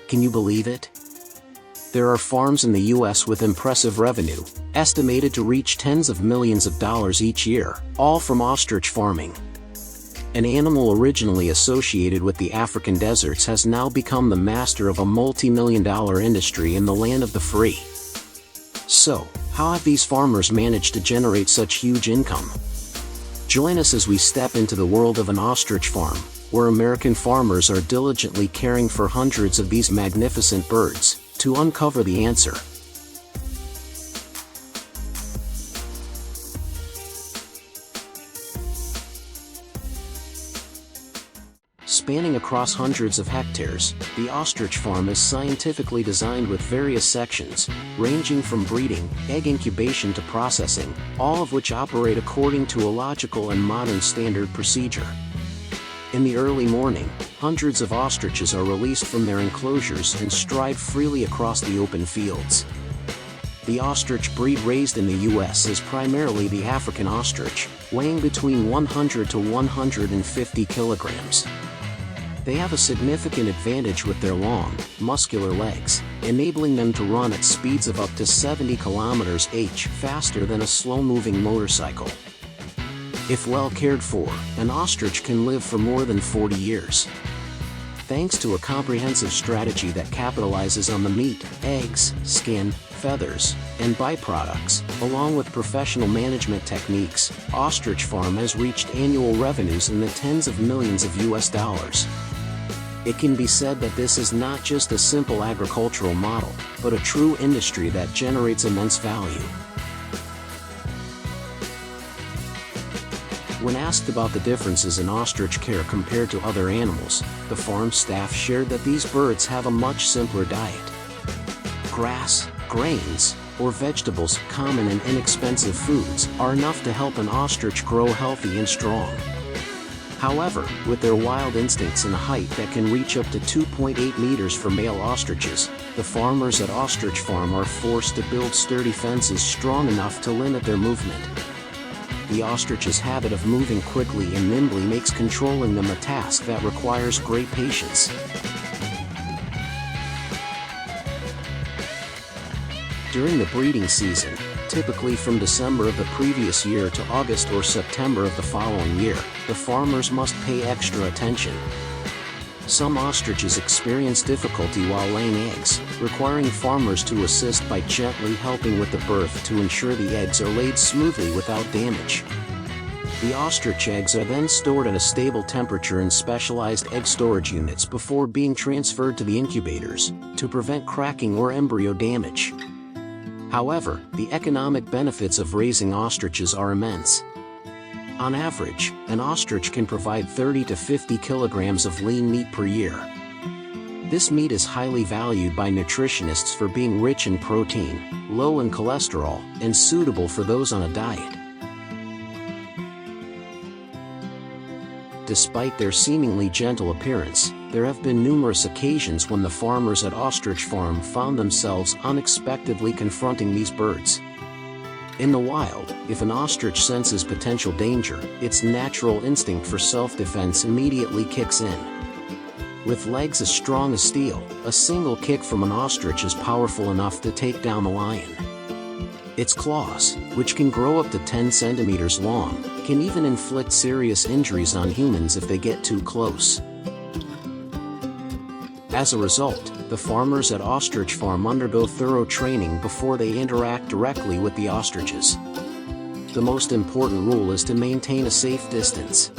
Can you believe it? There are farms in the US with impressive revenue, estimated to reach tens of millions of dollars each year, all from ostrich farming. An animal originally associated with the African deserts has now become the master of a multi-million-dollar industry in the land of the free. So, how have these farmers managed to generate such huge income? Join us as we step into the world of an ostrich farm, where American farmers are diligently caring for hundreds of these magnificent birds, to uncover the answer. Spanning across hundreds of hectares, the ostrich farm is scientifically designed with various sections, ranging from breeding, egg incubation to processing, all of which operate according to a logical and modern standard procedure. In the early morning, hundreds of ostriches are released from their enclosures and stride freely across the open fields. The ostrich breed raised in the US is primarily the African ostrich, weighing between 100 to 150 kilograms. They have a significant advantage with their long, muscular legs, enabling them to run at speeds of up to 70 km/h faster than a slow-moving motorcycle. If well cared for, an ostrich can live for more than 40 years. Thanks to a comprehensive strategy that capitalizes on the meat, eggs, skin, feathers, and byproducts, along with professional management techniques, Ostrich Farm has reached annual revenues in the tens of millions of US dollars. It can be said that this is not just a simple agricultural model, but a true industry that generates immense value. When asked about the differences in ostrich care compared to other animals, the farm staff shared that these birds have a much simpler diet. Grass, grains, or vegetables, common and inexpensive foods, are enough to help an ostrich grow healthy and strong. However, with their wild instincts and a height that can reach up to 2.8 meters for male ostriches, the farmers at Ostrich Farm are forced to build sturdy fences strong enough to limit their movement. The ostrich's habit of moving quickly and nimbly makes controlling them a task that requires great patience. During the breeding season, typically from December of the previous year to August or September of the following year, the farmers must pay extra attention. Some ostriches experience difficulty while laying eggs, requiring farmers to assist by gently helping with the birth to ensure the eggs are laid smoothly without damage. The ostrich eggs are then stored at a stable temperature in specialized egg storage units before being transferred to the incubators, to prevent cracking or embryo damage. However, the economic benefits of raising ostriches are immense. On average, an ostrich can provide 30 to 50 kilograms of lean meat per year. This meat is highly valued by nutritionists for being rich in protein, low in cholesterol, and suitable for those on a diet. Despite their seemingly gentle appearance, there have been numerous occasions when the farmers at Ostrich Farm found themselves unexpectedly confronting these birds. In the wild, if an ostrich senses potential danger, its natural instinct for self-defense immediately kicks in. With legs as strong as steel, a single kick from an ostrich is powerful enough to take down the lion. Its claws, which can grow up to 10 centimeters long, can even inflict serious injuries on humans if they get too close. As a result, the farmers at Ostrich Farm undergo thorough training before they interact directly with the ostriches. The most important rule is to maintain a safe distance.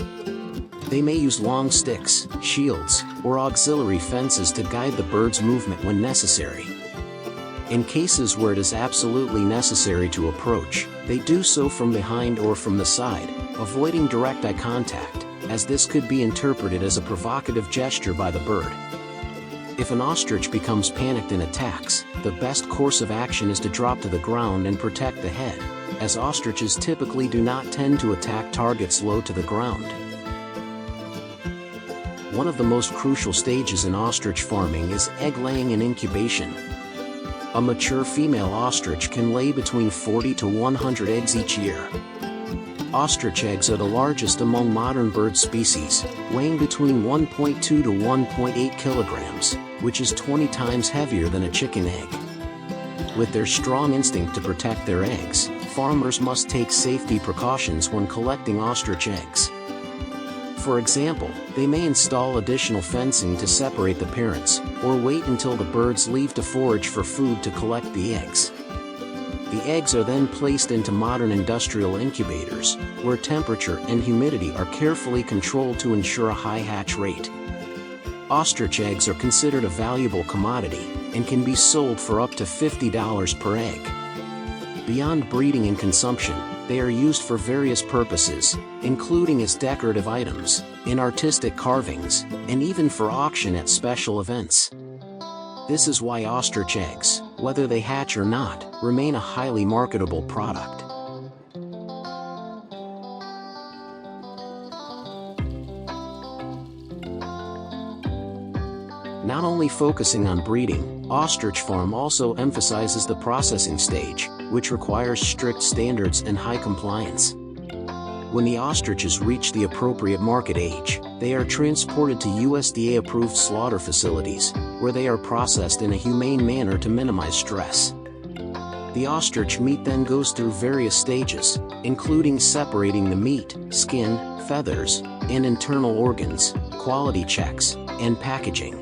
They may use long sticks, shields, or auxiliary fences to guide the bird's movement when necessary. In cases where it is absolutely necessary to approach, they do so from behind or from the side, avoiding direct eye contact, as this could be interpreted as a provocative gesture by the bird. If an ostrich becomes panicked and attacks, the best course of action is to drop to the ground and protect the head, as ostriches typically do not tend to attack targets low to the ground. One of the most crucial stages in ostrich farming is egg laying and incubation. A mature female ostrich can lay between 40 to 100 eggs each year. Ostrich eggs are the largest among modern bird species, weighing between 1.2 to 1.8 kilograms. which is 20 times heavier than a chicken egg. With their strong instinct to protect their eggs, farmers must take safety precautions when collecting ostrich eggs. For example, they may install additional fencing to separate the parents, or wait until the birds leave to forage for food to collect the eggs. The eggs are then placed into modern industrial incubators, where temperature and humidity are carefully controlled to ensure a high hatch rate. Ostrich eggs are considered a valuable commodity, and can be sold for up to $50 per egg. Beyond breeding and consumption, they are used for various purposes, including as decorative items, in artistic carvings, and even for auction at special events. This is why ostrich eggs, whether they hatch or not, remain a highly marketable product. Not only focusing on breeding, Ostrich Farm also emphasizes the processing stage, which requires strict standards and high compliance. When the ostriches reach the appropriate market age, they are transported to USDA-approved slaughter facilities, where they are processed in a humane manner to minimize stress. The ostrich meat then goes through various stages, including separating the meat, skin, feathers, and internal organs, quality checks, and packaging.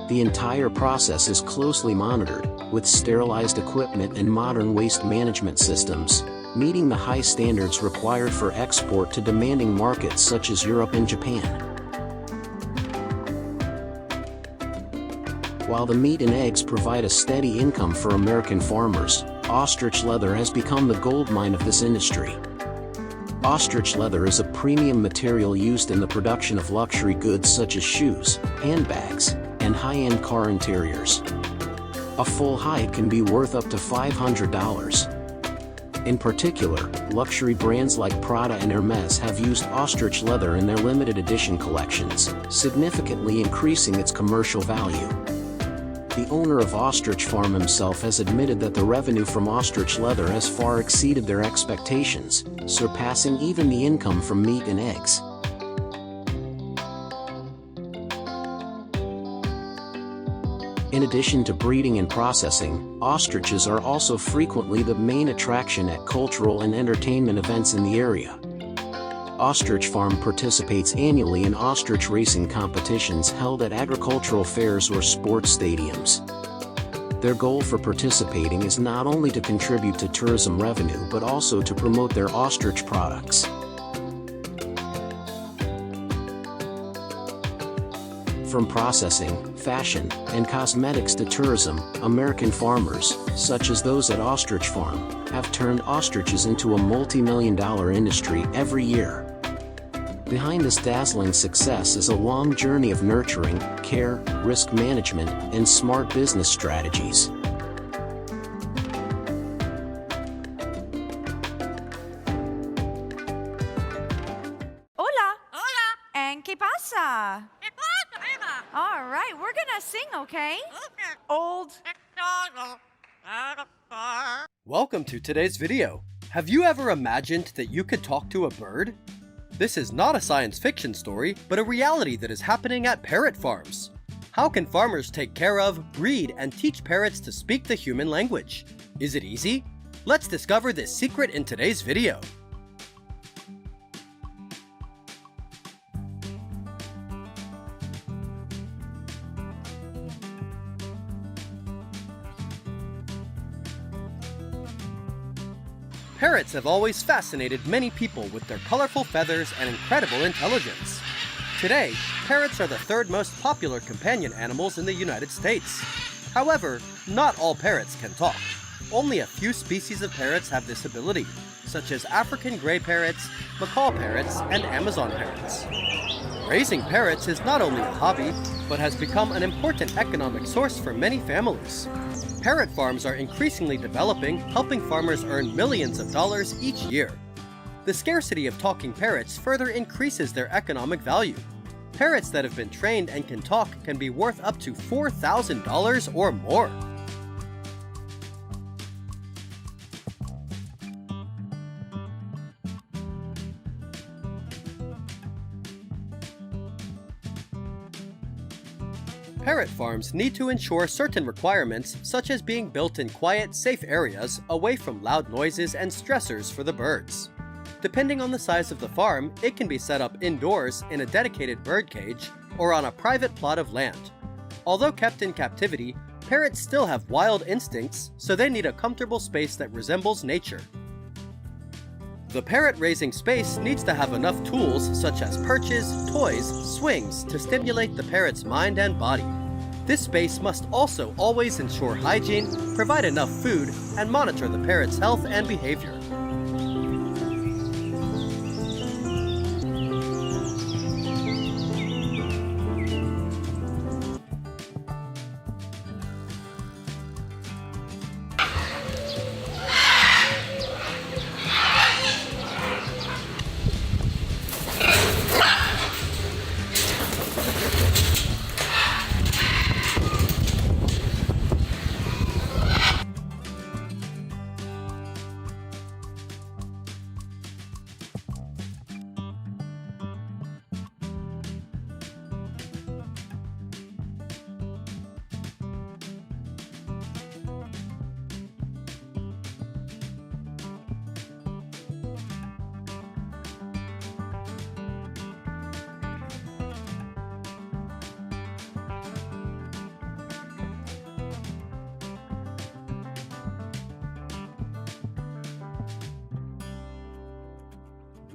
The entire process is closely monitored, with sterilized equipment and modern waste management systems, meeting the high standards required for export to demanding markets such as Europe and Japan. While the meat and eggs provide a steady income for American farmers, ostrich leather has become the goldmine of this industry. Ostrich leather is a premium material used in the production of luxury goods such as shoes, handbags, and high-end car interiors. A full hide can be worth up to $500. In particular, luxury brands like Prada and Hermes have used ostrich leather in their limited edition collections, significantly increasing its commercial value. The owner of Ostrich Farm himself has admitted that the revenue from ostrich leather has far exceeded their expectations, surpassing even the income from meat and eggs. In addition to breeding and processing, ostriches are also frequently the main attraction at cultural and entertainment events in the area. Ostrich Farm participates annually in ostrich racing competitions held at agricultural fairs or sports stadiums. Their goal for participating is not only to contribute to tourism revenue but also to promote their ostrich products. From processing, fashion, and cosmetics to tourism, American farmers, such as those at Ostrich Farm, have turned ostriches into a multi-million-dollar industry every year. Behind this dazzling success is a long journey of nurturing, care, risk management, and smart business strategies. Hola! Hola! And ¿qué pasa? All right, we're gonna sing, okay? Old. Welcome to today's video. Have you ever imagined that you could talk to a bird? This is not a science fiction story, but a reality that is happening at parrot farms. How can farmers take care of, breed, and teach parrots to speak the human language? Is it easy? Let's discover this secret in today's video. Parrots have always fascinated many people with their colorful feathers and incredible intelligence. Today, parrots are the third most popular companion animals in the United States. However, not all parrots can talk. Only a few species of parrots have this ability, such as African gray parrots, macaw parrots, and Amazon parrots. Raising parrots is not only a hobby, but has become an important economic source for many families. Parrot farms are increasingly developing, helping farmers earn millions of dollars each year. The scarcity of talking parrots further increases their economic value. Parrots that have been trained and can talk can be worth up to $4,000 or more. Parrot farms need to ensure certain requirements, such as being built in quiet, safe areas away from loud noises and stressors for the birds. Depending on the size of the farm, it can be set up indoors in a dedicated bird cage or on a private plot of land. Although kept in captivity, parrots still have wild instincts, so they need a comfortable space that resembles nature. The parrot raising space needs to have enough tools such as perches, toys, swings to stimulate the parrot's mind and body. This space must also always ensure hygiene, provide enough food, and monitor the parrot's health and behavior.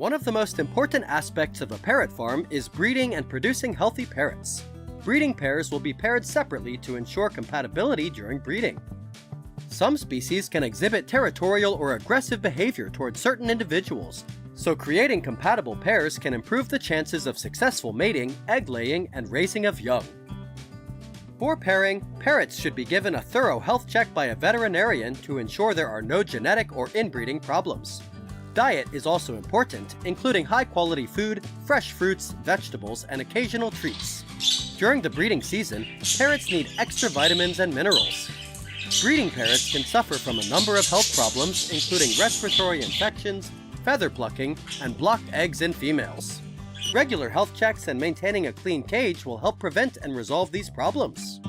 One of the most important aspects of a parrot farm is breeding and producing healthy parrots. Breeding pairs will be paired separately to ensure compatibility during breeding. Some species can exhibit territorial or aggressive behavior towards certain individuals, so creating compatible pairs can improve the chances of successful mating, egg laying, and raising of young. For pairing, parrots should be given a thorough health check by a veterinarian to ensure there are no genetic or inbreeding problems. Diet is also important, including high-quality food, fresh fruits, vegetables, and occasional treats. During the breeding season, parrots need extra vitamins and minerals. Breeding parrots can suffer from a number of health problems, including respiratory infections, feather plucking, and blocked eggs in females. Regular health checks and maintaining a clean cage will help prevent and resolve these problems.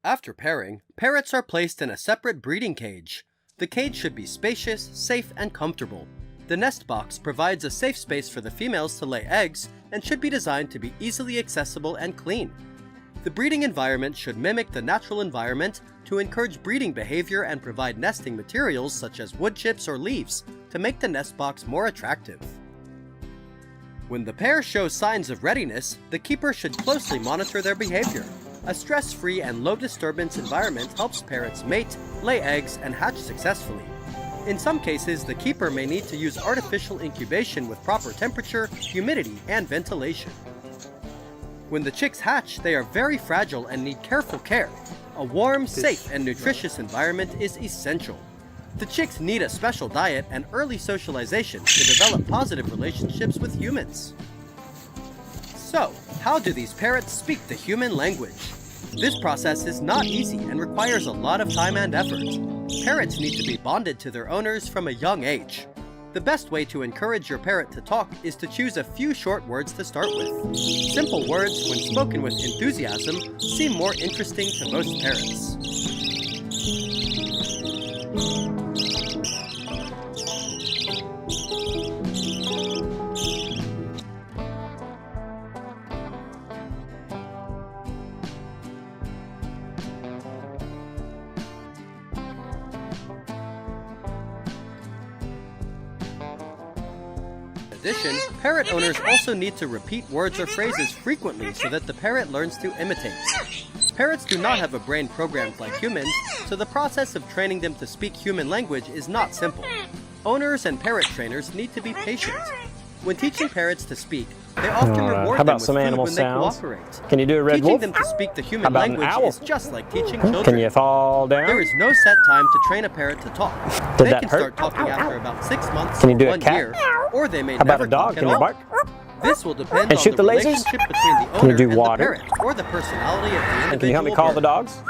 After pairing, parrots are placed in a separate breeding cage. The cage should be spacious, safe, and comfortable. The nest box provides a safe space for the females to lay eggs and should be designed to be easily accessible and clean. The breeding environment should mimic the natural environment to encourage breeding behavior and provide nesting materials such as wood chips or leaves to make the nest box more attractive. When the pair shows signs of readiness, the keeper should closely monitor their behavior. A stress-free and low-disturbance environment helps parrots mate, lay eggs, and hatch successfully. In some cases, the keeper may need to use artificial incubation with proper temperature, humidity, and ventilation. When the chicks hatch, they are very fragile and need careful care. A warm, safe, and nutritious environment is essential. The chicks need a special diet and early socialization to develop positive relationships with humans. So, how do these parrots speak the human language? This process is not easy and requires a lot of time and effort. Parrots need to be bonded to their owners from a young age. The best way to encourage your parrot to talk is to choose a few short words to start with. Simple words, when spoken with enthusiasm, seem more interesting to most parrots. addition, parrot owners also need to repeat words or phrases frequently so that the parrot learns to imitate. Parrots do not have a brain programmed like humans, so the process of training them to speak human language is not simple. Owners and parrot trainers need to be patient. When teaching parrots to speak, they often reward them with food when they cooperate. Can you do a red wolf? Teaching them to speak the human language is just like teaching children. Can you fall down? There is no set time to train a parrot to talk. Did They that can hurt? start talking after about 6 months Can you or do a 1 cat? year, or they may How about never a dog? talk Can at you all. bark? This will depend And on shoot the the lasers? relationship between the Can you owner do and the water? parrot, or the personality of the individual And can you help me call the bird. dogs?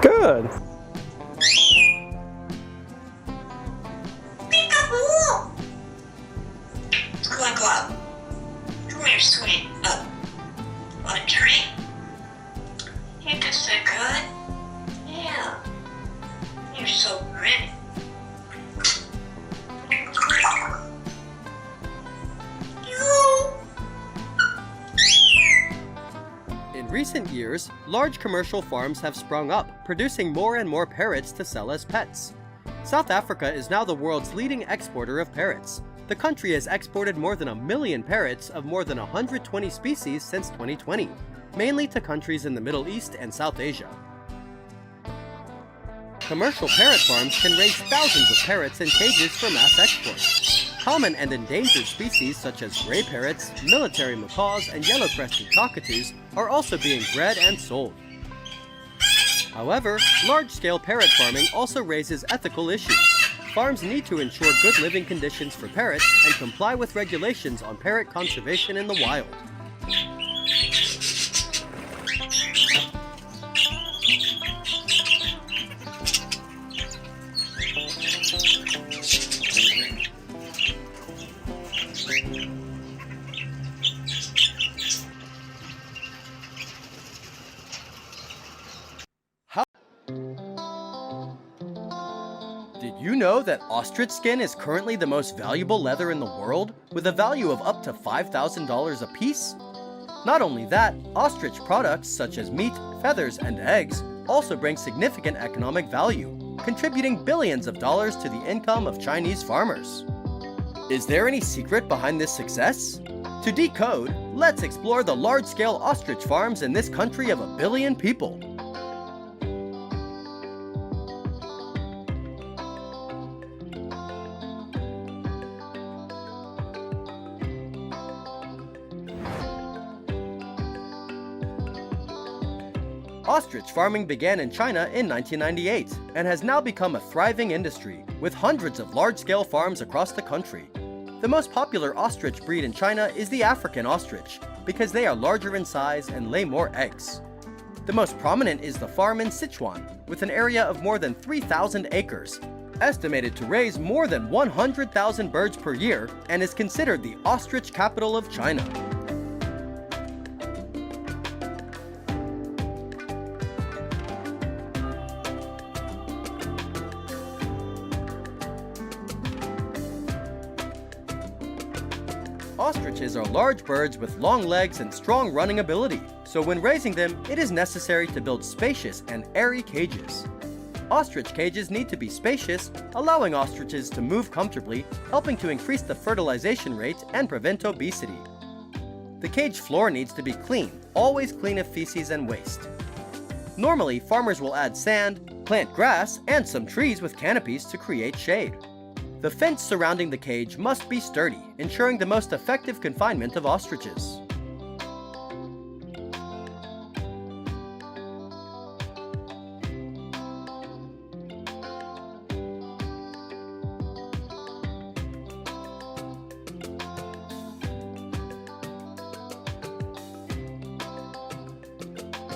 Good. Peekaboo! Glug glug. Come here, sweetie. Want a drink? You just so good. Yeah. You're so pretty. In recent years, large commercial farms have sprung up, producing more and more parrots to sell as pets. South Africa is now the world's leading exporter of parrots. The country has exported more than 1 million parrots of more than 120 species since 2020, mainly to countries in the Middle East and South Asia. Commercial parrot farms can raise thousands of parrots in cages for mass export. Common and endangered species such as gray parrots, military macaws, and yellow-crested cockatoos are also being bred and sold. However, large-scale parrot farming also raises ethical issues. Farms need to ensure good living conditions for parrots and comply with regulations on parrot conservation in the wild. Did you know that ostrich skin is currently the most valuable leather in the world, with a value of up to $5,000 a piece? Not only that, ostrich products such as meat, feathers, and eggs also bring significant economic value, contributing billions of dollars to the income of Chinese farmers. Is there any secret behind this success? To decode, let's explore the large-scale ostrich farms in this country of 1 billion people. Ostrich farming began in China in 1998 and has now become a thriving industry, with hundreds of large-scale farms across the country. The most popular ostrich breed in China is the African ostrich, because they are larger in size and lay more eggs. The most prominent is the farm in Sichuan, with an area of more than 3,000 acres, estimated to raise more than 100,000 birds per year, and is considered the ostrich capital of China. Ostriches are large birds with long legs and strong running ability, so when raising them, it is necessary to build spacious and airy cages. Ostrich cages need to be spacious, allowing ostriches to move comfortably, helping to increase the fertilization rate and prevent obesity. The cage floor needs to be clean, always clean of feces and waste. Normally, farmers will add sand, plant grass, and some trees with canopies to create shade. The fence surrounding the cage must be sturdy, ensuring the most effective confinement of ostriches.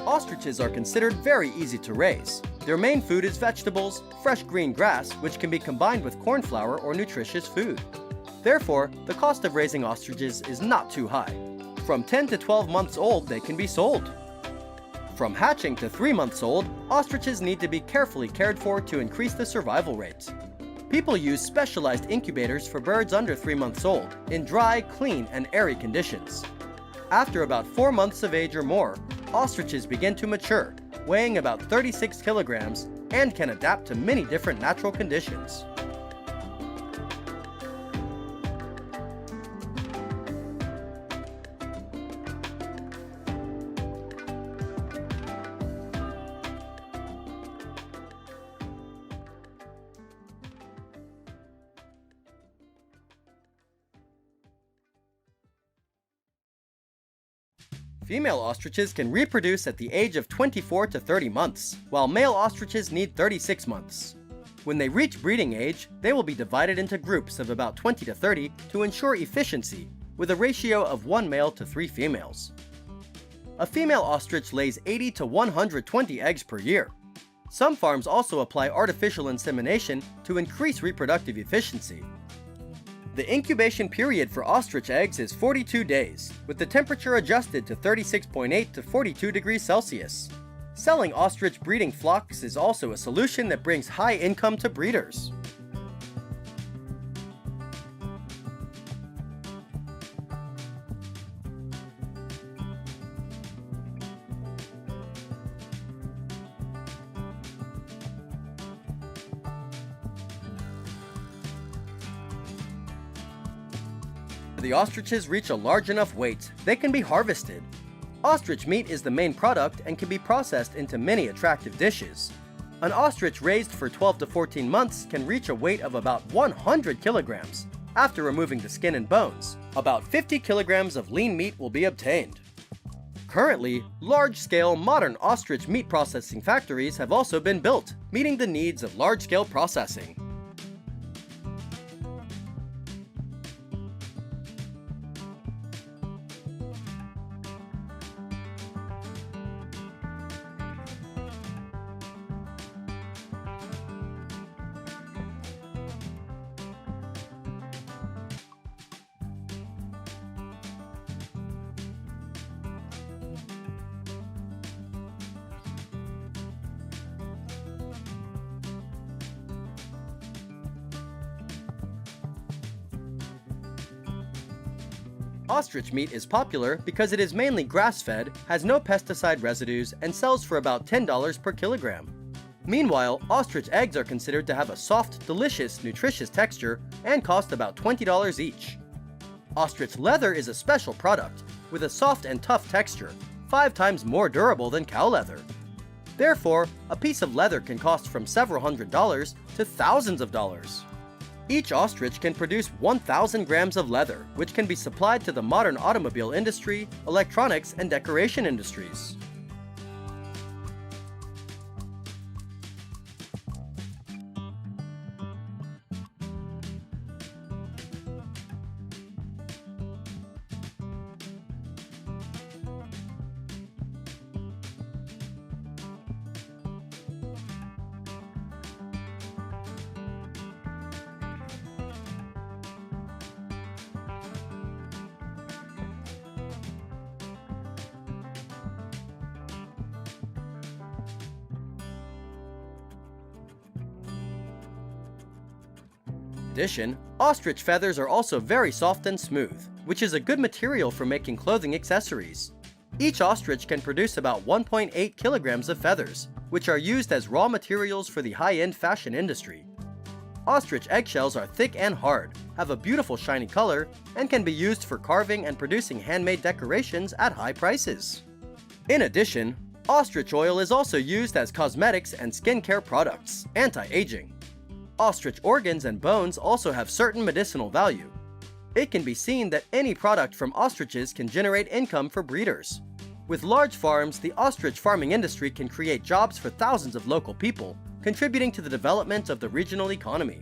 Ostriches are considered very easy to raise. Their main food is vegetables, fresh green grass, which can be combined with corn flour or nutritious food. Therefore, the cost of raising ostriches is not too high. From 10 to 12 months old, they can be sold. From hatching to 3 months old, ostriches need to be carefully cared for to increase the survival rate. People use specialized incubators for birds under 3 months old, in dry, clean, and airy conditions. After about 4 months of age or more, ostriches begin to mature, weighing about 36 kilograms, and can adapt to many different natural conditions. Female ostriches can reproduce at the age of 24 to 30 months, while male ostriches need 36 months. When they reach breeding age, they will be divided into groups of about 20 to 30 to ensure efficiency, with a ratio of 1 male to 3 females. A female ostrich lays 80 to 120 eggs per year. Some farms also apply artificial insemination to increase reproductive efficiency. The incubation period for ostrich eggs is 42 days, with the temperature adjusted to 36.8 to 42 degrees Celsius. Selling ostrich breeding flocks is also a solution that brings high income to breeders. The ostriches reach a large enough weight, they can be harvested. Ostrich meat is the main product and can be processed into many attractive dishes. An ostrich raised for 12 to 14 months can reach a weight of about 100 kilograms. After removing the skin and bones, about 50 kilograms of lean meat will be obtained. Currently, large-scale modern ostrich meat processing factories have also been built, meeting the needs of large-scale processing. Ostrich meat is popular because it is mainly grass-fed, has no pesticide residues, and sells for about $10 per kilogram. Meanwhile, ostrich eggs are considered to have a soft, delicious, nutritious texture and cost about $20 each. Ostrich leather is a special product, with a soft and tough texture, 5 times more durable than cow leather. Therefore, a piece of leather can cost from several $100s to thousands of dollars. Each ostrich can produce 1,000 grams of leather, which can be supplied to the modern automobile industry, electronics, and decoration industries. In addition, ostrich feathers are also very soft and smooth, which is a good material for making clothing accessories. Each ostrich can produce about 1.8 kilograms of feathers, which are used as raw materials for the high-end fashion industry. Ostrich eggshells are thick and hard, have a beautiful shiny color, and can be used for carving and producing handmade decorations at high prices. In addition, ostrich oil is also used as cosmetics and skincare products, anti-aging. Ostrich organs and bones also have certain medicinal value. It can be seen that any product from ostriches can generate income for breeders. With large farms, the ostrich farming industry can create jobs for thousands of local people, contributing to the development of the regional economy.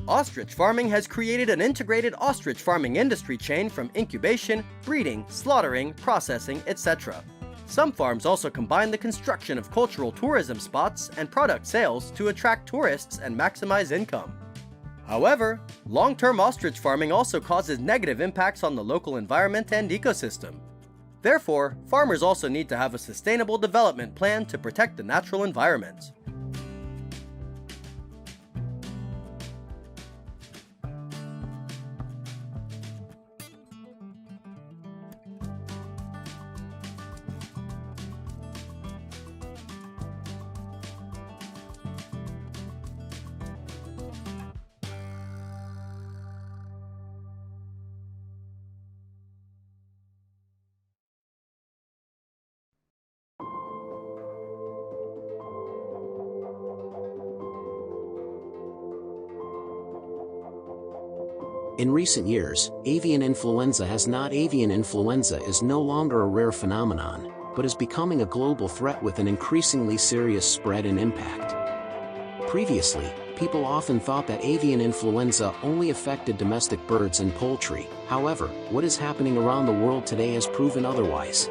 Ostrich farming has created an integrated ostrich farming industry chain from incubation, breeding, slaughtering, processing, etc. Some farms also combine the construction of cultural tourism spots and product sales to attract tourists and maximize income. However, long-term ostrich farming also causes negative impacts on the local environment and ecosystem. Therefore, farmers also need to have a sustainable development plan to protect the natural environment. In recent years, avian influenza is no longer a rare phenomenon, but is becoming a global threat with an increasingly serious spread and impact. Previously, people often thought that avian influenza only affected domestic birds and poultry. However, what is happening around the world today has proven otherwise.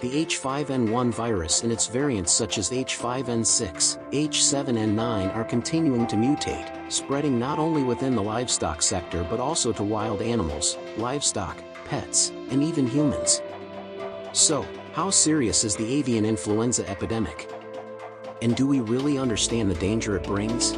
The H5N1 virus and its variants such as H5N6, H7N9 are continuing to mutate, spreading not only within the livestock sector but also to wild animals, livestock, pets, and even humans. So, how serious is the avian influenza epidemic? And do we really understand the danger it brings?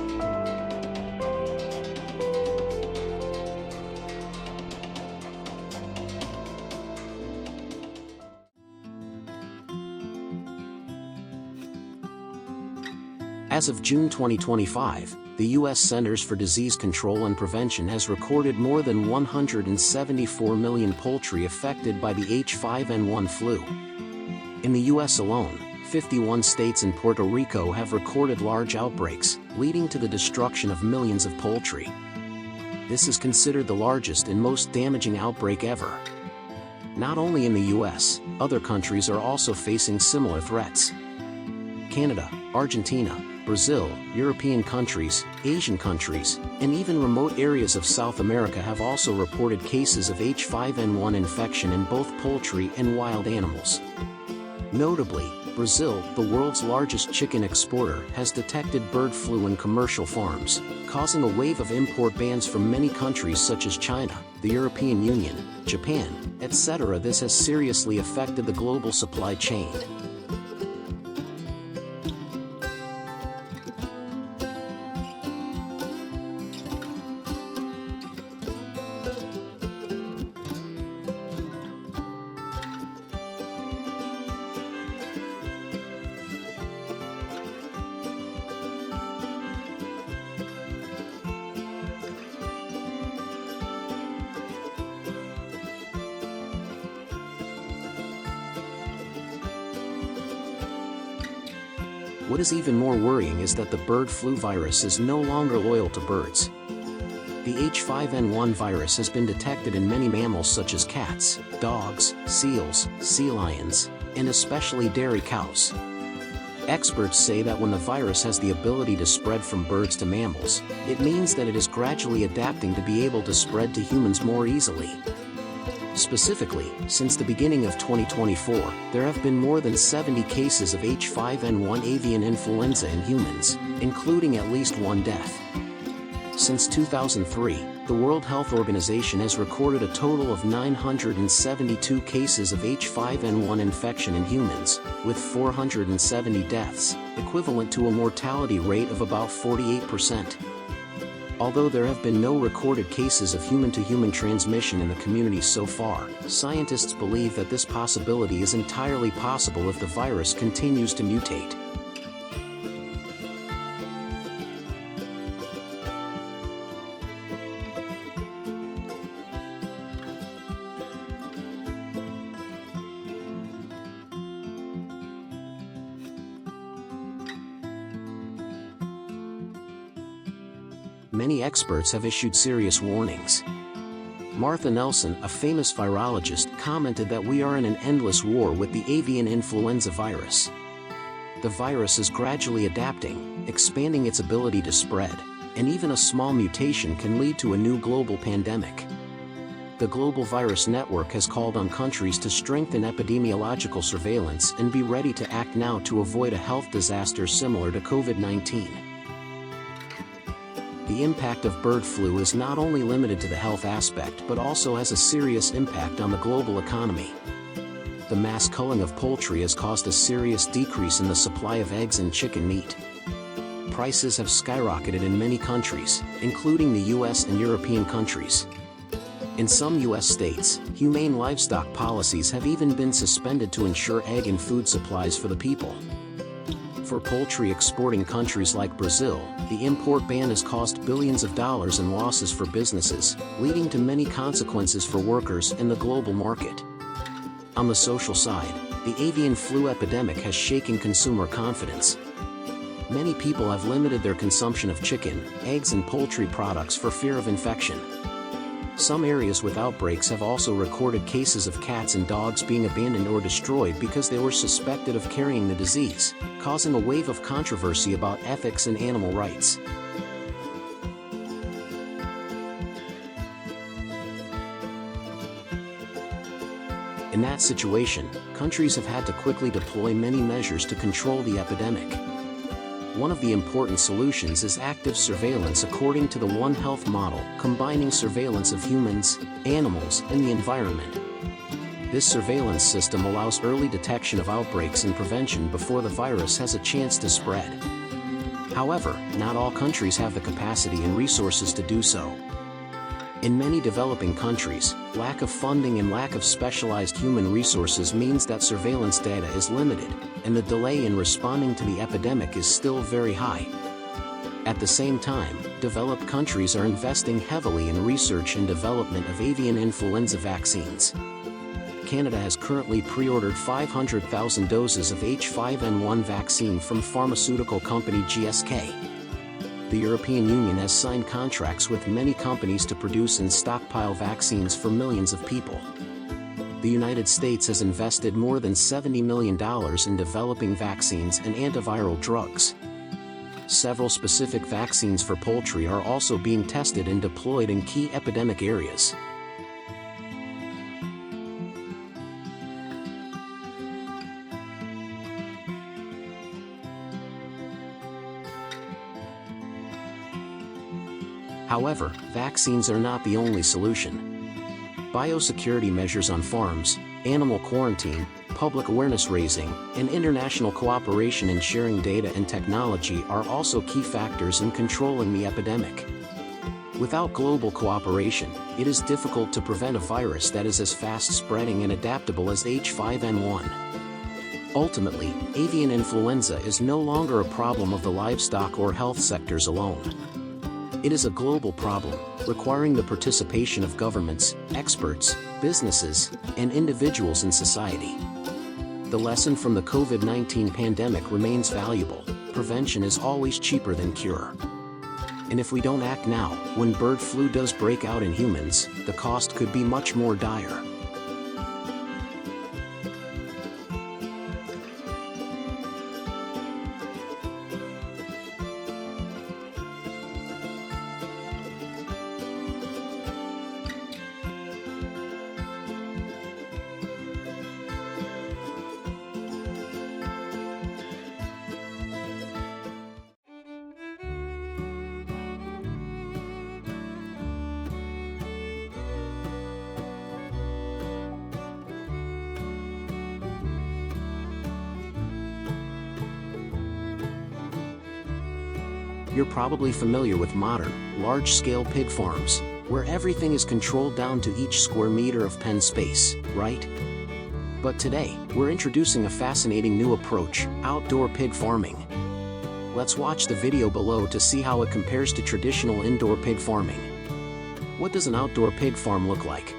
As of June 2025, the U.S. Centers for Disease Control and Prevention has recorded more than 174 million poultry affected by the H5N1 flu. In the U.S. alone, 51 states and Puerto Rico have recorded large outbreaks, leading to the destruction of millions of poultry. This is considered the largest and most damaging outbreak ever. Not only in the U.S., other countries are also facing similar threats. Canada, Argentina, Brazil, European countries, Asian countries, and even remote areas of South America have also reported cases of H5N1 infection in both poultry and wild animals. Notably, Brazil, the world's largest chicken exporter, has detected bird flu in commercial farms, causing a wave of import bans from many countries such as China, the European Union, Japan, etc. This has seriously affected the global supply chain. What is even more worrying is that the bird flu virus is no longer loyal to birds. The H5N1 virus has been detected in many mammals such as cats, dogs, seals, sea lions, and especially dairy cows. Experts say that when the virus has the ability to spread from birds to mammals, it means that it is gradually adapting to be able to spread to humans more easily. Specifically, since the beginning of 2024, there have been more than 70 cases of H5N1 avian influenza in humans, including at least one death. Since 2003, the World Health Organization has recorded a total of 972 cases of H5N1 infection in humans, with 470 deaths, equivalent to a mortality rate of about 48%. Although there have been no recorded cases of human-to-human transmission in the community so far, scientists believe that this possibility is entirely possible if the virus continues to mutate. Many experts have issued serious warnings. Martha Nelson, a famous virologist, commented that we are in an endless war with the avian influenza virus. The virus is gradually adapting, expanding its ability to spread, and even a small mutation can lead to a new global pandemic. the Global Virus Network has called on countries to strengthen epidemiological surveillance and be ready to act now to avoid a health disaster similar to COVID-19. The impact of bird flu is not only limited to the health aspect but also has a serious impact on the global economy. The mass culling of poultry has caused a serious decrease in the supply of eggs and chicken meat. Prices have skyrocketed in many countries, including the US and European countries. In some US states, humane livestock policies have even been suspended to ensure egg and food supplies for the people. For poultry exporting countries like Brazil, the import ban has caused billions of dollars in losses for businesses, leading to many consequences for workers in the global market. On the social side, the avian flu epidemic has shaken consumer confidence. Many people have limited their consumption of chicken, eggs and poultry products for fear of infection. Some areas with outbreaks have also recorded cases of cats and dogs being abandoned or destroyed because they were suspected of carrying the disease, causing a wave of controversy about ethics and animal rights. In that situation, countries have had to quickly deploy many measures to control the epidemic. One of the important solutions is active surveillance according to the One Health model, combining surveillance of humans, animals, and the environment. This surveillance system allows early detection of outbreaks and prevention before the virus has a chance to spread. However, not all countries have the capacity and resources to do so. In many developing countries, lack of funding and lack of specialized human resources means that surveillance data is limited, and the delay in responding to the epidemic is still very high. At the same time, developed countries are investing heavily in research and development of avian influenza vaccines. Canada has currently pre-ordered 500,000 doses of H5N1 vaccine from pharmaceutical company GSK. The European Union has signed contracts with many companies to produce and stockpile vaccines for millions of people. The United States has invested more than $70 million in developing vaccines and antiviral drugs. Several specific vaccines for poultry are also being tested and deployed in key epidemic areas. However, vaccines are not the only solution. Biosecurity measures on farms, animal quarantine, public awareness raising, and international cooperation in sharing data and technology are also key factors in controlling the epidemic. Without global cooperation, it is difficult to prevent a virus that is as fast spreading and adaptable as H5N1. Ultimately, avian influenza is no longer a problem of the livestock or health sectors alone. It is a global problem, requiring the participation of governments, experts, businesses, and individuals in society. The lesson from the COVID-19 pandemic remains valuable: prevention is always cheaper than cure. And if we don't act now, when bird flu does break out in humans, the cost could be much more dire. You're probably familiar with modern, large-scale pig farms, where everything is controlled down to each square meter of pen space, right? But today, we're introducing a fascinating new approach: outdoor pig farming. Let's watch the video below to see how it compares to traditional indoor pig farming. What does an outdoor pig farm look like?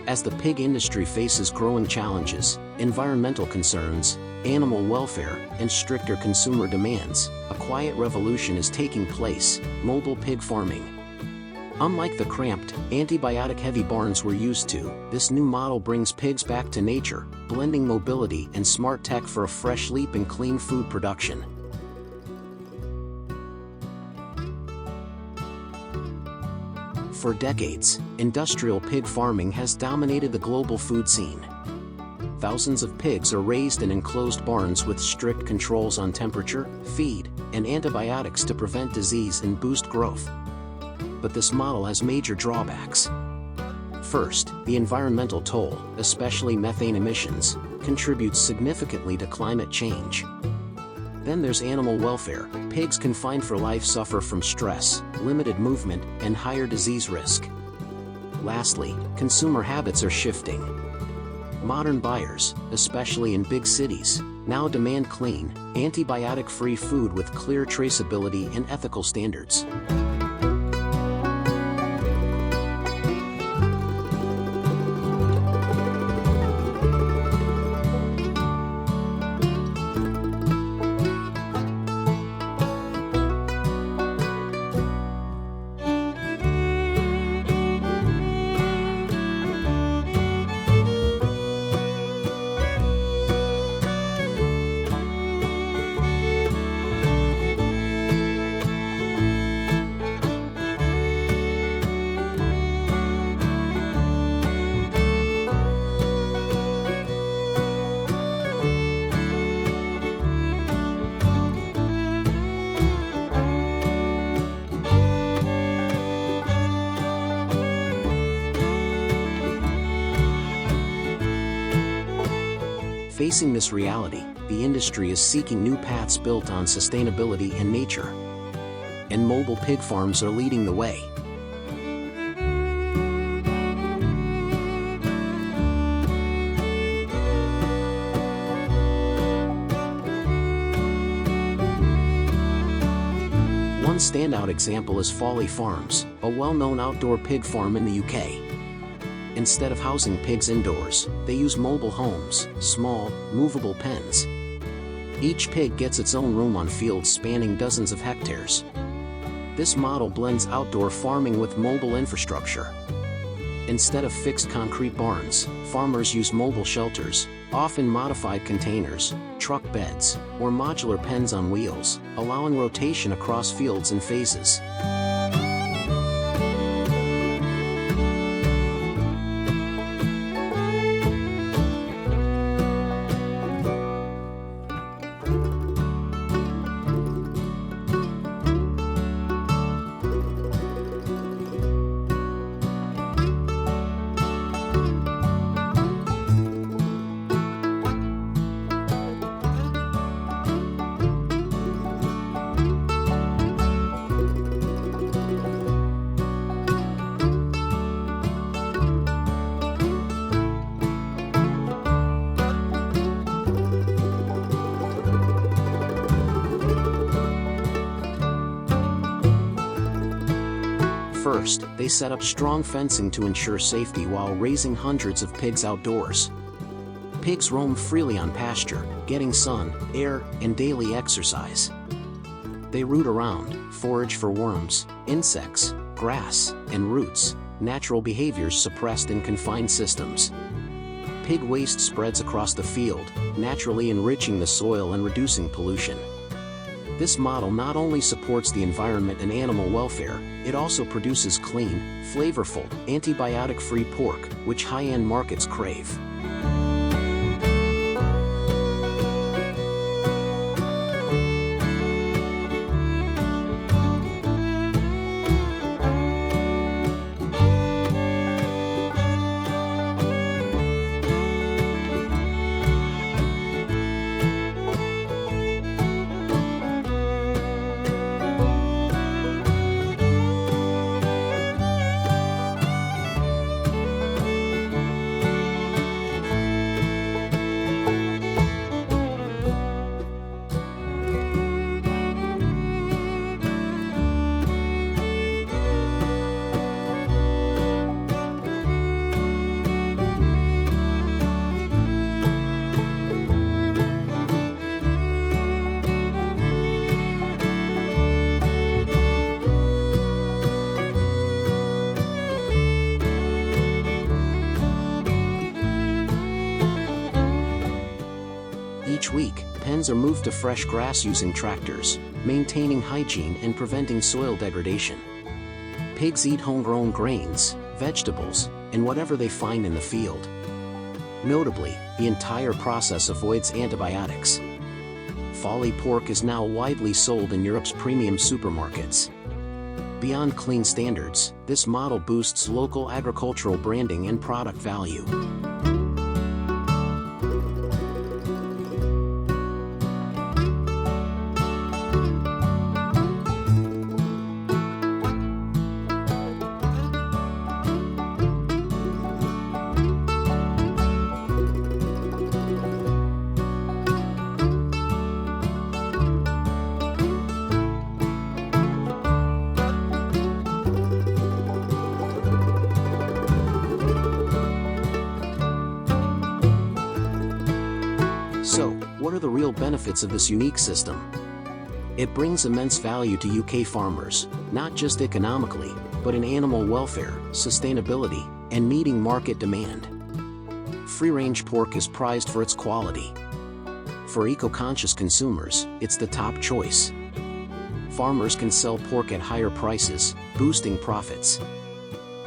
As the pig industry faces growing challenges, environmental concerns, animal welfare, and stricter consumer demands, a quiet revolution is taking place: mobile pig farming. Unlike the cramped, antibiotic-heavy barns we're used to, this new model brings pigs back to nature, blending mobility and smart tech for a fresh leap in clean food production. For decades, industrial pig farming has dominated the global food scene. Thousands of pigs are raised in enclosed barns with strict controls on temperature, feed, and antibiotics to prevent disease and boost growth. But this model has major drawbacks. First, the environmental toll, especially methane emissions, contributes significantly to climate change. Then there's animal welfare. Pigs confined for life suffer from stress, limited movement, and higher disease risk. Lastly, consumer habits are shifting. Modern buyers, especially in big cities, now demand clean, antibiotic-free food with clear traceability and ethical standards. Facing this reality, the industry is seeking new paths built on sustainability and nature. And mobile pig farms are leading the way. One standout example is Folly Farms, a well-known outdoor pig farm in the UK. Instead of housing pigs indoors, they use mobile homes, small, movable pens. Each pig gets its own room on fields spanning dozens of hectares. This model blends outdoor farming with mobile infrastructure. Instead of fixed concrete barns, farmers use mobile shelters, often modified containers, truck beds, or modular pens on wheels, allowing rotation across fields and phases. First, they set up strong fencing to ensure safety while raising hundreds of pigs outdoors. Pigs roam freely on pasture, getting sun, air, and daily exercise. They root around, forage for worms, insects, grass, and roots, natural behaviors suppressed in confined systems. Pig waste spreads across the field, naturally enriching the soil and reducing pollution. This model not only supports the environment and animal welfare, it also produces clean, flavorful, antibiotic-free pork, which high-end markets crave. Each week, pens are moved to fresh grass using tractors, maintaining hygiene and preventing soil degradation. Pigs eat homegrown grains, vegetables, and whatever they find in the field. Notably, the entire process avoids antibiotics. Folly pork is now widely sold in Europe's premium supermarkets. Beyond clean standards, this model boosts local agricultural branding and product value. So, what are the real benefits of this unique system? It brings immense value to UK farmers, not just economically, but in animal welfare, sustainability, and meeting market demand. Free-range pork is prized for its quality. For eco-conscious consumers, it's the top choice. Farmers can sell pork at higher prices, boosting profits.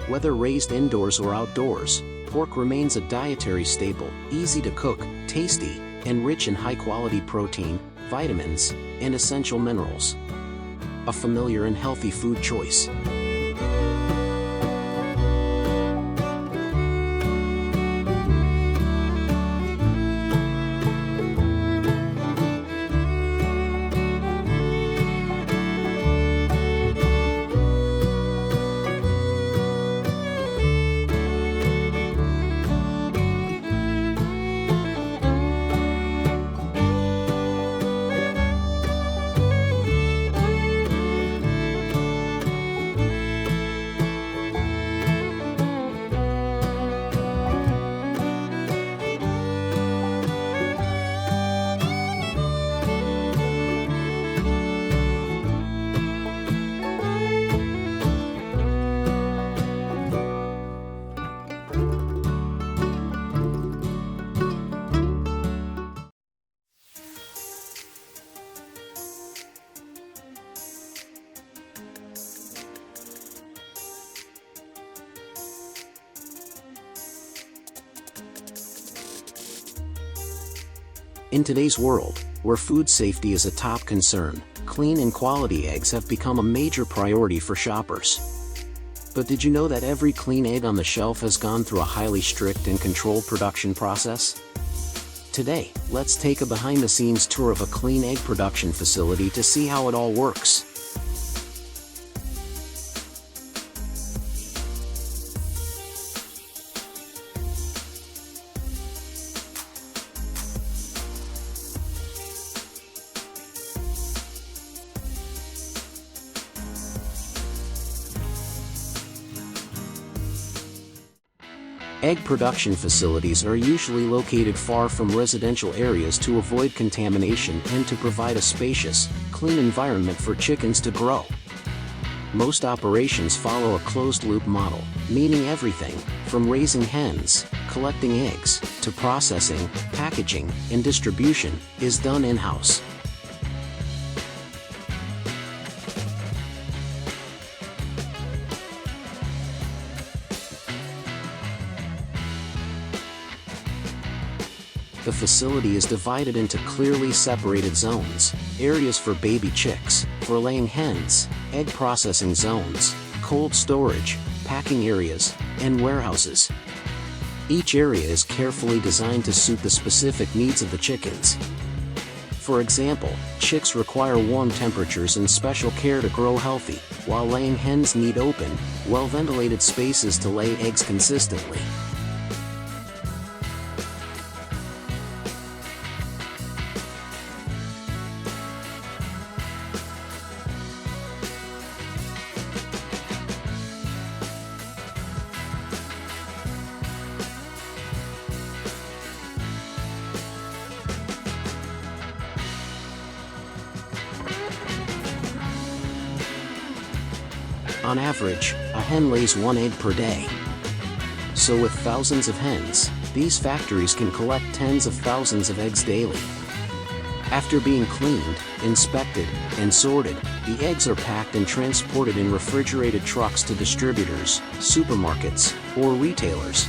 Whether raised indoors or outdoors, pork remains a dietary staple, easy to cook, tasty, and rich in high-quality protein, vitamins, and essential minerals. A familiar and healthy food choice. In today's world, where food safety is a top concern, clean and quality eggs have become a major priority for shoppers. But did you know that every clean egg on the shelf has gone through a highly strict and controlled production process? Today, let's take a behind-the-scenes tour of a clean egg production facility to see how it all works. Egg production facilities are usually located far from residential areas to avoid contamination and to provide a spacious, clean environment for chickens to grow. Most operations follow a closed-loop model, meaning everything, from raising hens, collecting eggs, to processing, packaging, and distribution, is done in-house. The facility is divided into clearly separated zones, areas for baby chicks, for laying hens, egg processing zones, cold storage, packing areas, and warehouses. Each area is carefully designed to suit the specific needs of the chickens. For example, chicks require warm temperatures and special care to grow healthy, while laying hens need open, well-ventilated spaces to lay eggs consistently. On average, a hen lays 1 egg per day. So with thousands of hens, these factories can collect tens of thousands of eggs daily. After being cleaned, inspected, and sorted, the eggs are packed and transported in refrigerated trucks to distributors, supermarkets, or retailers.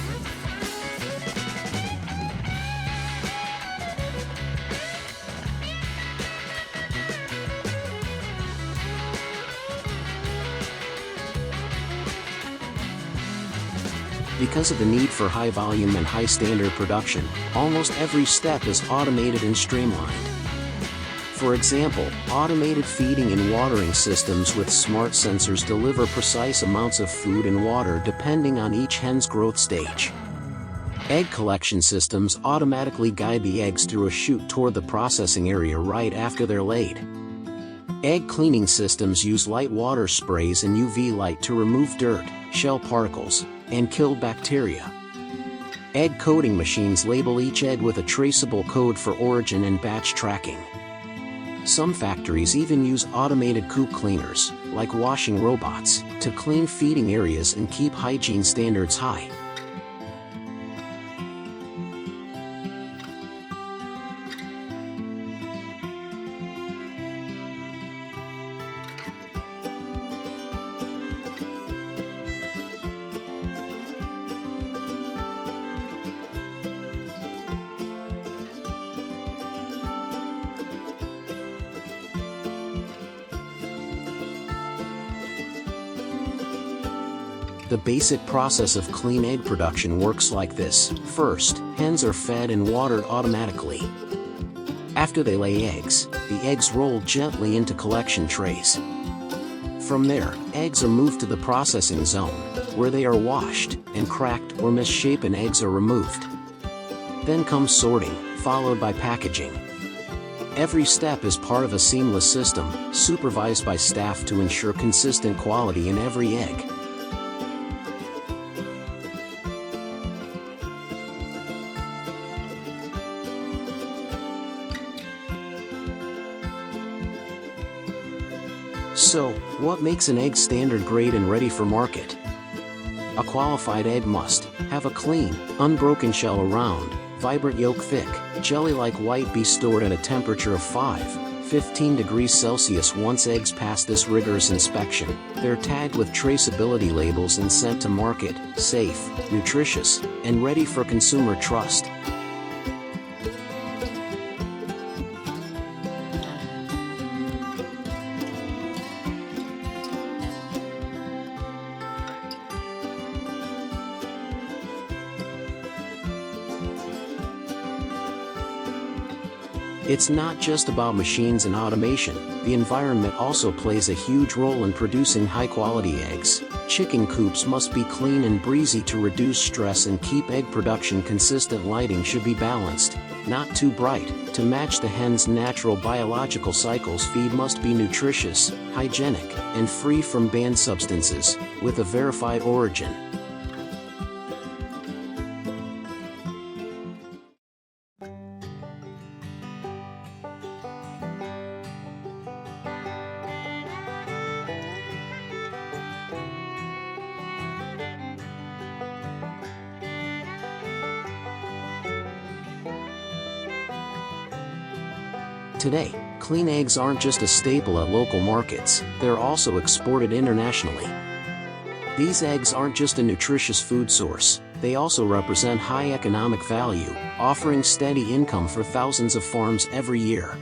Because of the need for high volume and high standard production, almost every step is automated and streamlined. For example, automated feeding and watering systems with smart sensors deliver precise amounts of food and water depending on each hen's growth stage. Egg collection systems automatically guide the eggs through a chute toward the processing area right after they're laid. Egg cleaning systems use light water sprays and UV light to remove dirt, shell particles, and kill bacteria. Egg coding machines label each egg with a traceable code for origin and batch tracking. Some factories even use automated coop cleaners, like washing robots, to clean feeding areas and keep hygiene standards high. The basic process of clean egg production works like this. First, hens are fed and watered automatically. After they lay eggs, the eggs roll gently into collection trays. From there, eggs are moved to the processing zone, where they are washed, and cracked or misshapen eggs are removed. Then comes sorting, followed by packaging. Every step is part of a seamless system, supervised by staff to ensure consistent quality in every egg. So, what makes an egg standard grade and ready for market? A qualified egg must have a clean, unbroken shell around, vibrant yolk thick, jelly-like white, be stored at a temperature of 15 degrees Celsius. Once eggs pass this rigorous inspection, they're tagged with traceability labels and sent to market, safe, nutritious, and ready for consumer trust. It's not just about machines and automation, the environment also plays a huge role in producing high-quality eggs. Chicken coops must be clean and breezy to reduce stress and keep egg production consistent. Lighting should be balanced, not too bright, to match the hen's natural biological cycles. Feed must be nutritious, hygienic, and free from banned substances, with a verified origin. Today, clean eggs aren't just a staple at local markets, they're also exported internationally. These eggs aren't just a nutritious food source, they also represent high economic value, offering steady income for thousands of farms every year.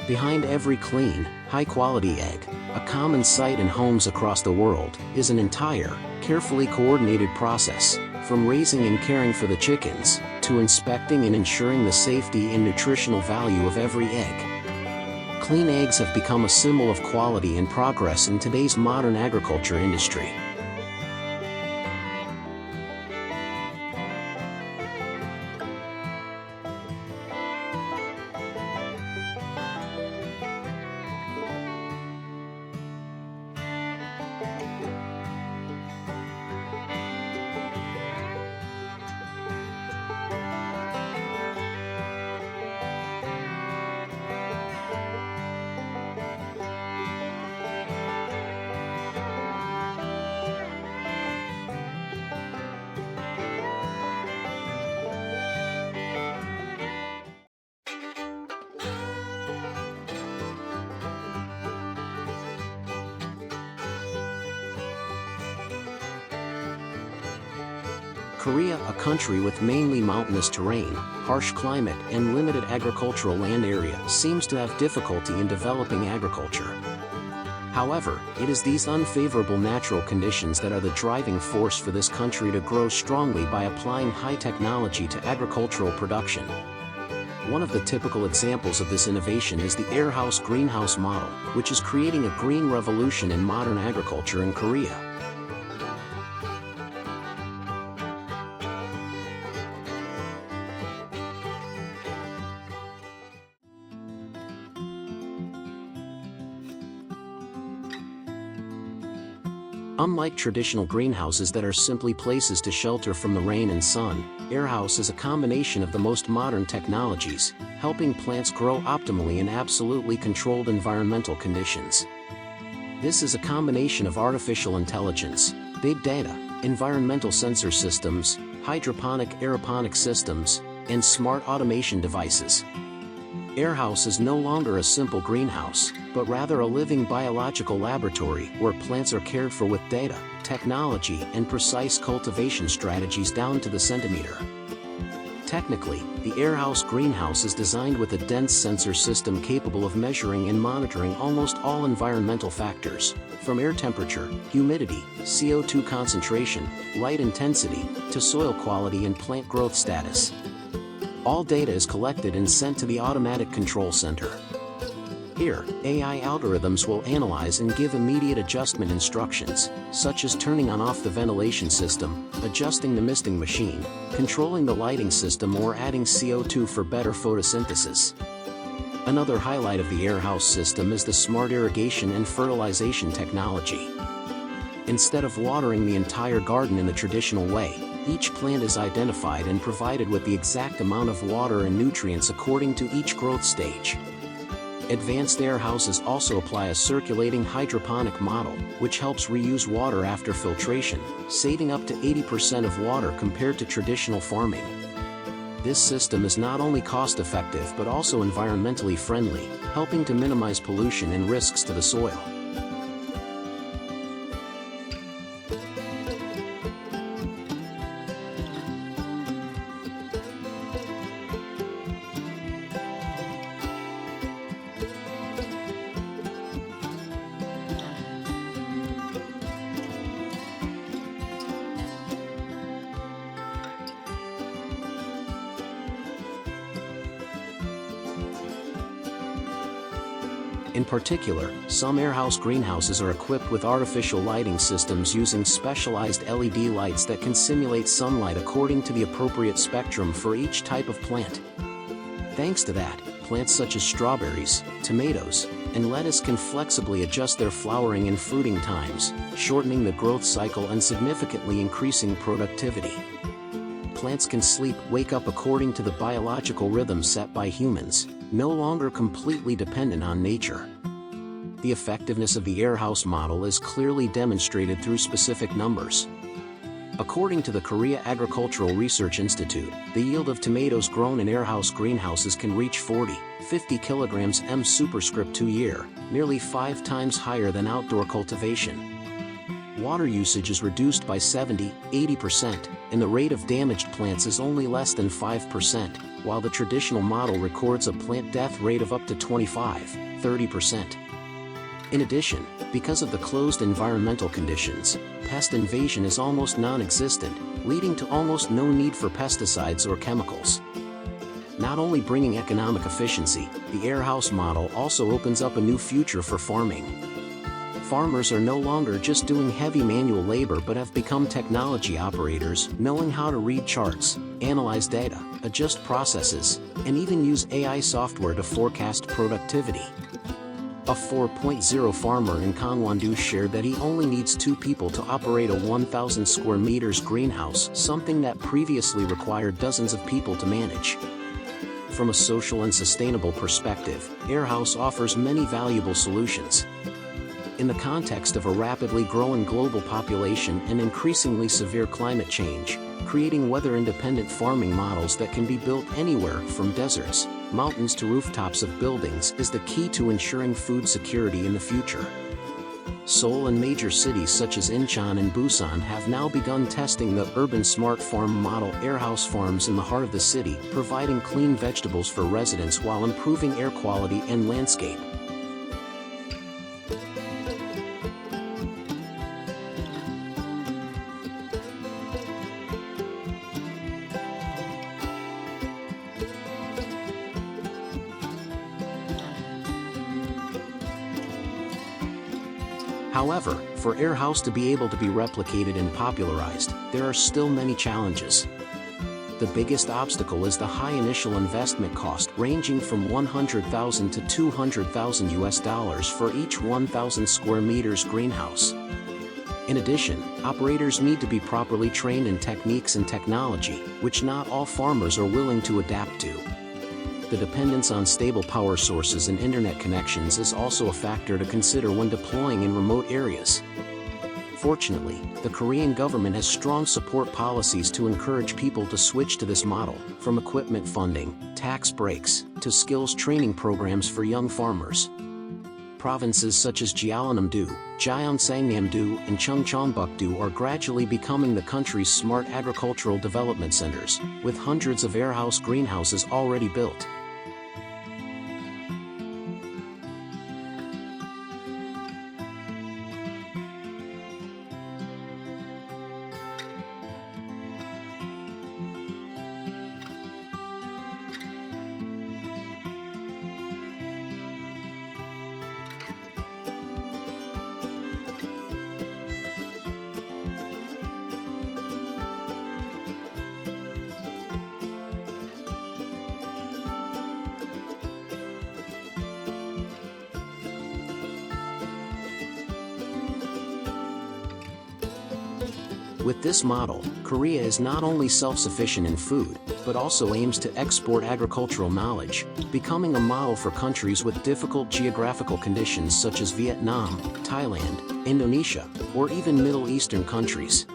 Behind every clean, high-quality egg, a common sight in homes across the world, is an entire, carefully coordinated process, from raising and caring for the chickens, to inspecting and ensuring the safety and nutritional value of every egg. Clean eggs have become a symbol of quality and progress in today's modern agriculture industry. Korea, a country with mainly mountainous terrain, harsh climate, and limited agricultural land area, seems to have difficulty in developing agriculture. However, it is these unfavorable natural conditions that are the driving force for this country to grow strongly by applying high technology to agricultural production. One of the typical examples of this innovation is the airhouse greenhouse model, which is creating a green revolution in modern agriculture in Korea. Unlike traditional greenhouses that are simply places to shelter from the rain and sun, airhouse is a combination of the most modern technologies, helping plants grow optimally in absolutely controlled environmental conditions. This is a combination of artificial intelligence, big data, environmental sensor systems, hydroponic aeroponic systems, and smart automation devices. Airhouse is no longer a simple greenhouse, but rather a living biological laboratory where plants are cared for with data, technology, and precise cultivation strategies down to the centimeter. Technically, the airhouse greenhouse is designed with a dense sensor system capable of measuring and monitoring almost all environmental factors, from air temperature, humidity, CO2 concentration, light intensity, to soil quality and plant growth status. All data is collected and sent to the automatic control center. Here, AI algorithms will analyze and give immediate adjustment instructions, such as turning on off the ventilation system, adjusting the misting machine, controlling the lighting system, or adding CO2 for better photosynthesis. Another highlight of the airhouse system is the smart irrigation and fertilization technology. Instead of watering the entire garden in the traditional way, each plant is identified and provided with the exact amount of water and nutrients according to each growth stage. Advanced airhouses also apply a circulating hydroponic model, which helps reuse water after filtration, saving up to 80% of water compared to traditional farming. This system is not only cost-effective but also environmentally friendly, helping to minimize pollution and risks to the soil. In particular, some airhouse greenhouses are equipped with artificial lighting systems using specialized LED lights that can simulate sunlight according to the appropriate spectrum for each type of plant. Thanks to that, plants such as strawberries, tomatoes, and lettuce can flexibly adjust their flowering and fruiting times, shortening the growth cycle and significantly increasing productivity. Plants can wake up according to the biological rhythm set by humans, no longer completely dependent on nature. The effectiveness of the airhouse model is clearly demonstrated through specific numbers. According to the Korea Agricultural Research Institute, the yield of tomatoes grown in airhouse greenhouses can reach 40-50 kilograms m superscript 2 year, nearly 5 times higher than outdoor cultivation. Water usage is reduced by 70-80%, and the rate of damaged plants is only less than 5%, while the traditional model records a plant death rate of up to 25-30%. In addition, because of the closed environmental conditions, pest invasion is almost non-existent, leading to almost no need for pesticides or chemicals. Not only bringing economic efficiency, the airhouse model also opens up a new future for farming. Farmers are no longer just doing heavy manual labor but have become technology operators, knowing how to read charts, analyze data, adjust processes, and even use AI software to forecast productivity. A 4.0 farmer in Gangwon-do shared that he only needs 2 people to operate a 1,000 square meters greenhouse, something that previously required dozens of people to manage. From a social and sustainable perspective, airhouse offers many valuable solutions. In the context of a rapidly growing global population and increasingly severe climate change, creating weather-independent farming models that can be built anywhere from deserts, mountains to rooftops of buildings is the key to ensuring food security in the future. Seoul and major cities such as Incheon and Busan have now begun testing the urban smart farm model airhouse farms in the heart of the city, providing clean vegetables for residents while improving air quality and landscape. However, for airhouse to be able to be replicated and popularized, there are still many challenges. The biggest obstacle is the high initial investment cost, ranging from $100,000 to $200,000 for each 1,000 square meters greenhouse. In addition, operators need to be properly trained in techniques and technology, which not all farmers are willing to adapt to. The dependence on stable power sources and internet connections is also a factor to consider when deploying in remote areas. Fortunately, the Korean government has strong support policies to encourage people to switch to this model, from equipment funding, tax breaks, to skills training programs for young farmers. Provinces such as Jeollanam-do, Gyeongsangnam-do, and Chungcheongbuk-do are gradually becoming the country's smart agricultural development centers, with hundreds of airhouse greenhouses already built. With this model, Korea is not only self-sufficient in food, but also aims to export agricultural knowledge, becoming a model for countries with difficult geographical conditions such as Vietnam, Thailand, Indonesia, or even Middle Eastern countries.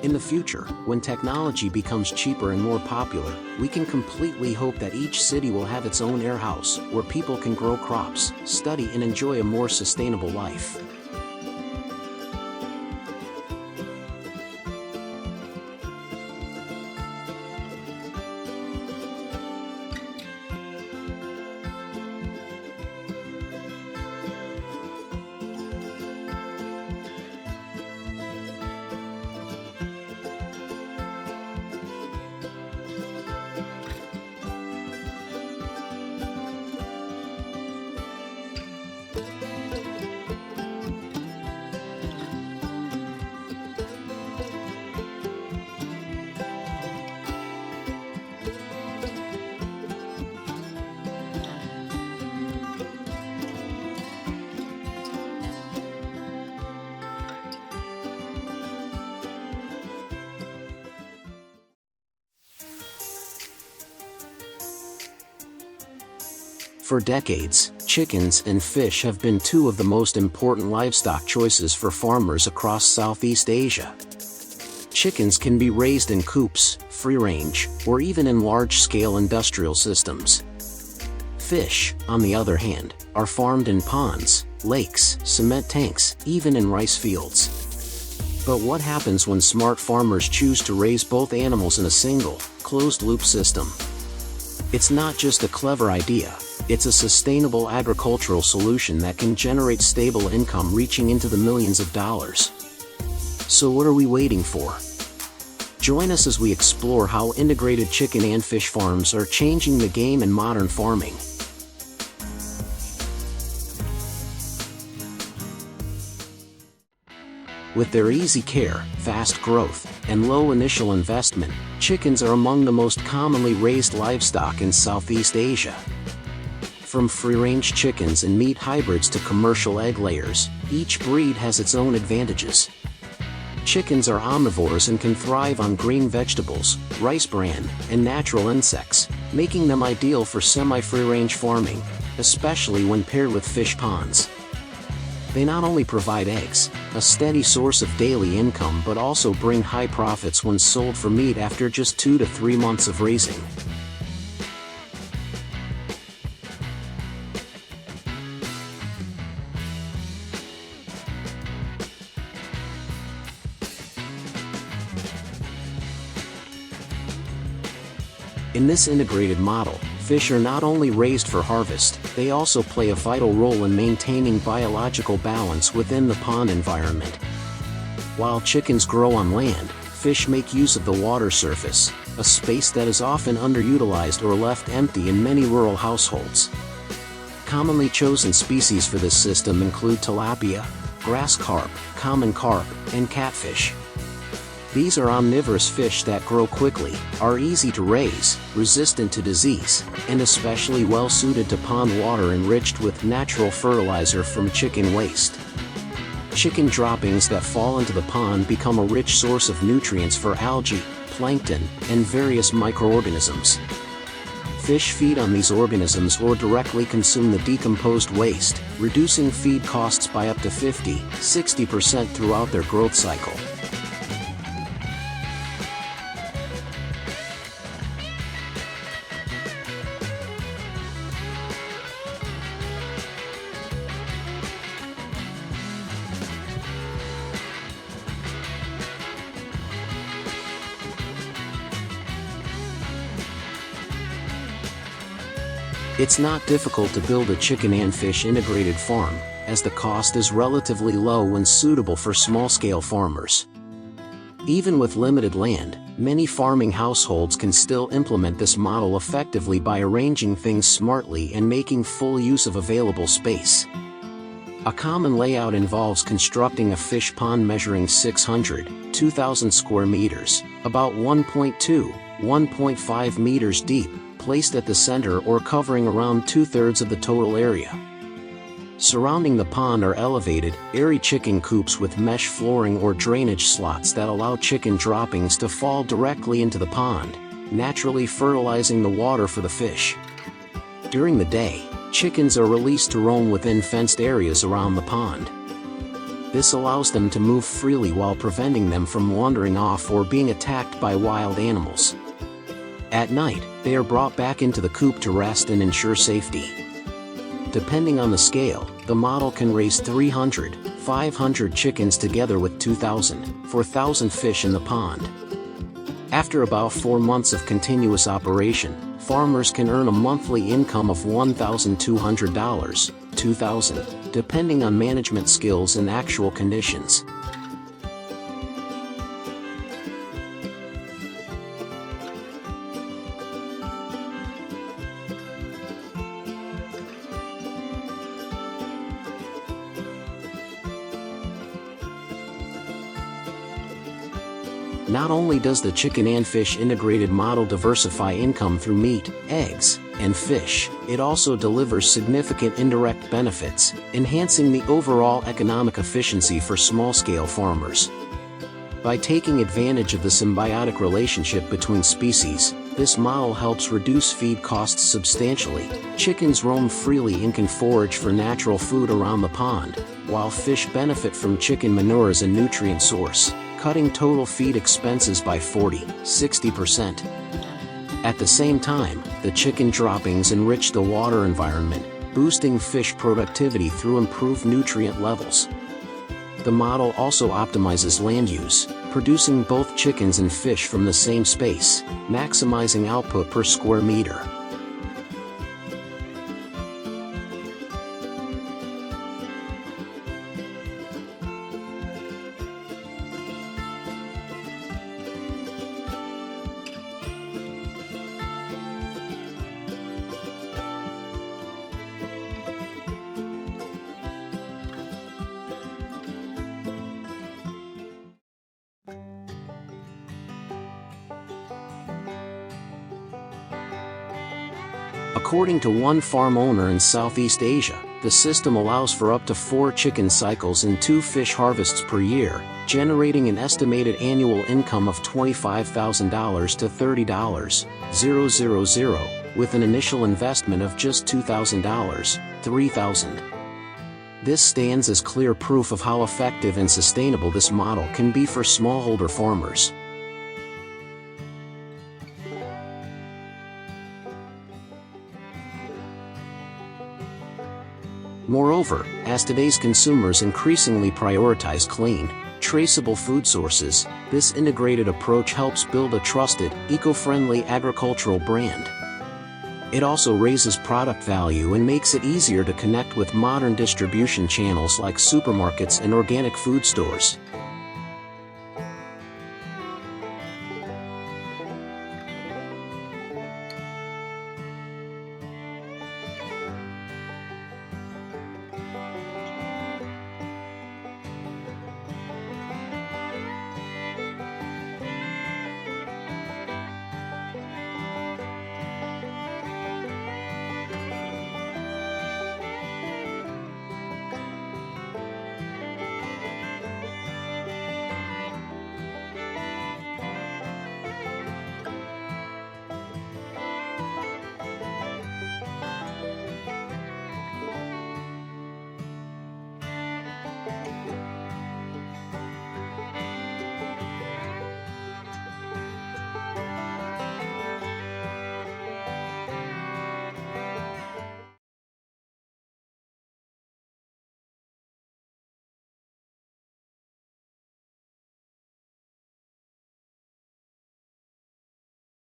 In the future, when technology becomes cheaper and more popular, we can completely hope that each city will have its own airhouse, where people can grow crops, study and enjoy a more sustainable life. For decades, chickens and fish have been two of the most important livestock choices for farmers across Southeast Asia. Chickens can be raised in coops, free-range, or even in large-scale industrial systems. Fish, on the other hand, are farmed in ponds, lakes, cement tanks, even in rice fields. But what happens when smart farmers choose to raise both animals in a single, closed-loop system? It's not just a clever idea, it's a sustainable agricultural solution that can generate stable income reaching into the millions of dollars. So what are we waiting for? Join us as we explore how integrated chicken and fish farms are changing the game in modern farming. With their easy care, fast growth, and low initial investment, chickens are among the most commonly raised livestock in Southeast Asia. From free-range chickens and meat hybrids to commercial egg layers, each breed has its own advantages. Chickens are omnivores and can thrive on green vegetables, rice bran, and natural insects, making them ideal for semi-free-range farming, especially when paired with fish ponds. They not only provide eggs, a steady source of daily income, but also bring high profits when sold for meat after just 2 to 3 months of raising. In this integrated model, fish are not only raised for harvest, they also play a vital role in maintaining biological balance within the pond environment. While chickens grow on land, fish make use of the water surface, a space that is often underutilized or left empty in many rural households. Commonly chosen species for this system include tilapia, grass carp, common carp, and catfish. These are omnivorous fish that grow quickly, are easy to raise, resistant to disease, and especially well suited to pond water enriched with natural fertilizer from chicken waste. Chicken droppings that fall into the pond become a rich source of nutrients for algae, plankton, and various microorganisms. Fish feed on these organisms or directly consume the decomposed waste, reducing feed costs by up to 50–60% throughout their growth cycle. It's not difficult to build a chicken and fish integrated farm, as the cost is relatively low and suitable for small-scale farmers. Even with limited land, many farming households can still implement this model effectively by arranging things smartly and making full use of available space. A common layout involves constructing a fish pond measuring 600–2,000 square meters, about 1.2–1.5 meters deep, placed at the center or covering around 2/3 of the total area. Surrounding the pond are elevated, airy chicken coops with mesh flooring or drainage slots that allow chicken droppings to fall directly into the pond, naturally fertilizing the water for the fish. During the day, chickens are released to roam within fenced areas around the pond. This allows them to move freely while preventing them from wandering off or being attacked by wild animals. At night, they are brought back into the coop to rest and ensure safety. Depending on the scale, the model can raise 300–500 chickens together with 2,000–4,000 fish in the pond. After about 4 months of continuous operation, farmers can earn a monthly income of $1,200–2,000, depending on management skills and actual conditions. Not only does the chicken and fish integrated model diversify income through meat, eggs, and fish, it also delivers significant indirect benefits, enhancing the overall economic efficiency for small-scale farmers. By taking advantage of the symbiotic relationship between species, this model helps reduce feed costs substantially. Chickens roam freely and can forage for natural food around the pond, while fish benefit from chicken manure as a nutrient source, cutting total feed expenses by 40–60%. At the same time, the chicken droppings enrich the water environment, boosting fish productivity through improved nutrient levels. The model also optimizes land use, producing both chickens and fish from the same space, maximizing output per square meter. According to one farm owner in Southeast Asia, the system allows for up to 4 chicken cycles and 2 fish harvests per year, generating an estimated annual income of $25,000 to $30,000, with an initial investment of just $2,000, $3,000. This stands as clear proof of how effective and sustainable this model can be for smallholder farmers. Moreover, as today's consumers increasingly prioritize clean, traceable food sources, this integrated approach helps build a trusted, eco-friendly agricultural brand. It also raises product value and makes it easier to connect with modern distribution channels like supermarkets and organic food stores.